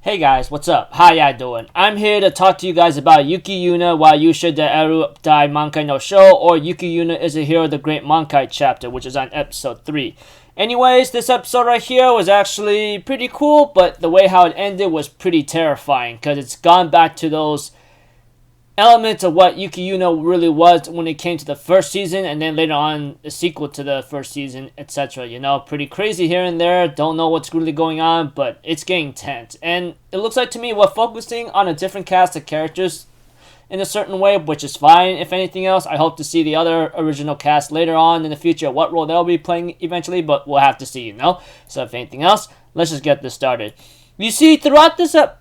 Hey guys, what's up? How ya doing? I'm here to talk to you guys about Yuuki Yuuna wa Yuusha de Aru Dai Mankai no Shou, or Yuki Yuuna is a hero of the Great Mankai chapter, which is on episode 3. Anyways, this episode right here was actually pretty cool, but the way how it ended was pretty terrifying, because it's gone back to those elements of what Yuki Yuuna really was when it came to the first season, and then later on the sequel to the first season, etc. You know, pretty crazy here and there. Don't know what's really going on, but it's getting tense. And it looks like to me we're focusing on a different cast of characters in a certain way, which is fine. If anything else, I hope to see the other original cast later on in the future, what role they'll be playing eventually, but we'll have to see, you know. So if anything else, let's just get this started. You see, throughout the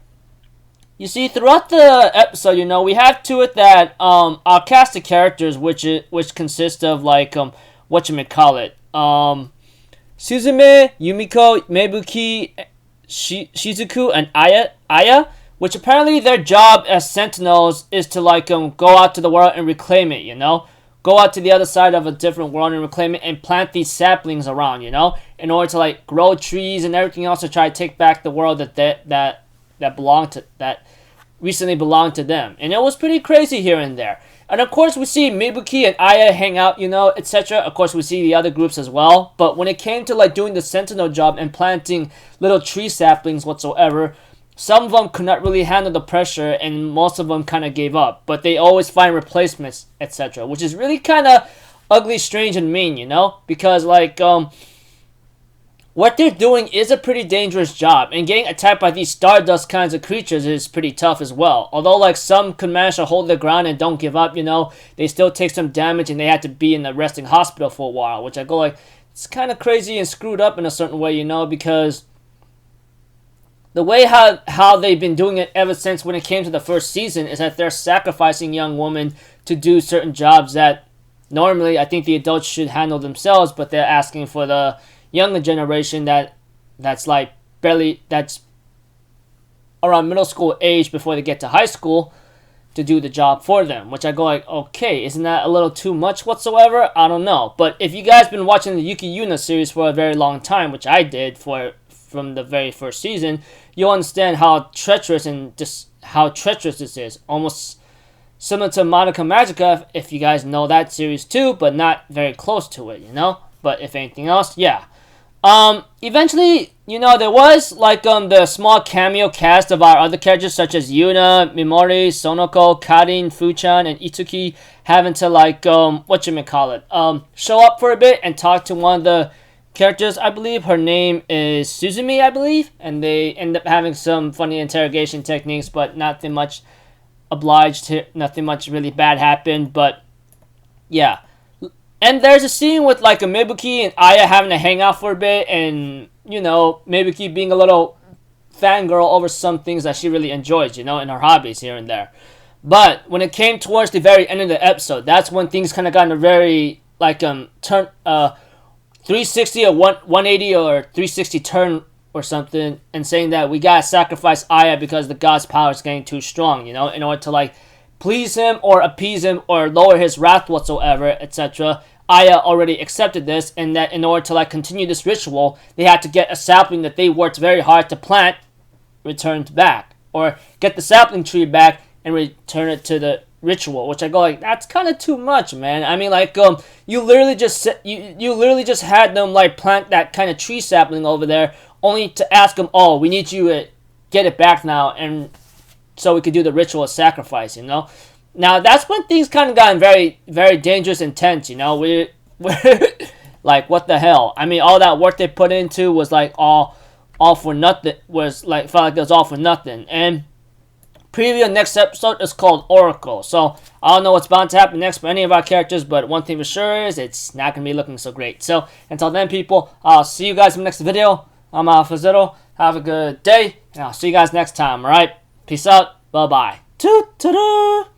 episode, you know, we have to it that our cast of characters, which consist of like whatchamacallit, Suzume, Yumiko, Mebuki, Shizuku, and Aya, which apparently their job as sentinels is to like go out to the world and reclaim it, you know? Go out to the other side of a different world and reclaim it and plant these saplings around, you know? In order to like grow trees and everything else to try to take back the world that recently belonged to them. And it was pretty crazy here and there. And of course we see Mebuki and Aya hang out, you know, etc. Of course we see the other groups as well. But when it came to like doing the sentinel job and planting little tree saplings whatsoever, some of them could not really handle the pressure and most of them kind of gave up. But they always find replacements, etc. Which is really kind of ugly, strange, and mean, you know? Because like, what they're doing is a pretty dangerous job, and getting attacked by these stardust kinds of creatures is pretty tough as well. Although like some could manage to hold their ground and don't give up, you know, they still take some damage and they had to be in the resting hospital for a while, which I go like, it's kind of crazy and screwed up in a certain way, you know, because the way how they've been doing it ever since when it came to the first season is that they're sacrificing young women to do certain jobs that normally I think the adults should handle themselves, but they're asking for the younger generation that's around middle school age before they get to high school to do the job for them, which I go like, okay, isn't that a little too much whatsoever? I don't know. But if you guys been watching the Yuki Yuuna series for a very long time, which I did from the very first season, you'll understand how treacherous this is. Almost similar to Madoka Magica, if you guys know that series too, but not very close to it, you know. But if anything else, yeah. Eventually, you know, there was like the small cameo cast of our other characters such as Yuna, Mimori, Sonoko, Karin, Fuchan, and Itsuki having to like show up for a bit and talk to one of the characters. I believe her name is Suzumi, I believe, and they end up having some funny interrogation techniques, but nothing much nothing much really bad happened, but yeah. And there's a scene with like a Mebuki and Aya having to hang out for a bit, and you know, Mebuki being a little fangirl over some things that she really enjoys, you know, in her hobbies here and there. But when it came towards the very end of the episode, that's when things kind of got in a very like turn 360 or 180 or 360 turn or something, and saying that we gotta sacrifice Aya because the god's power is getting too strong, you know, in order to like please him or appease him or lower his wrath whatsoever, etc. Aya already accepted this, and that in order to like continue this ritual, they had to get a sapling that they worked very hard to plant returned back, or get the sapling tree back and return it to the ritual. Which I go like, that's kind of too much, man. I mean, like you literally just had them like plant that kind of tree sapling over there, only to ask them, oh, we need you to get it back now, and so we could do the ritual of sacrifice, you know. Now that's when things kind of gotten very, very dangerous and tense, you know. We're like, what the hell? I mean, all that work they put into was like all for nothing. Felt like it was all for nothing. And preview of next episode is called Oracle. So I don't know what's bound to happen next for any of our characters, but one thing for sure is it's not gonna be looking so great. So until then, people, I'll see you guys in the next video. I'm Alpha Zero. Have a good day, and I'll see you guys next time. All right. Peace out. Bye-bye. Toot-toot-toot.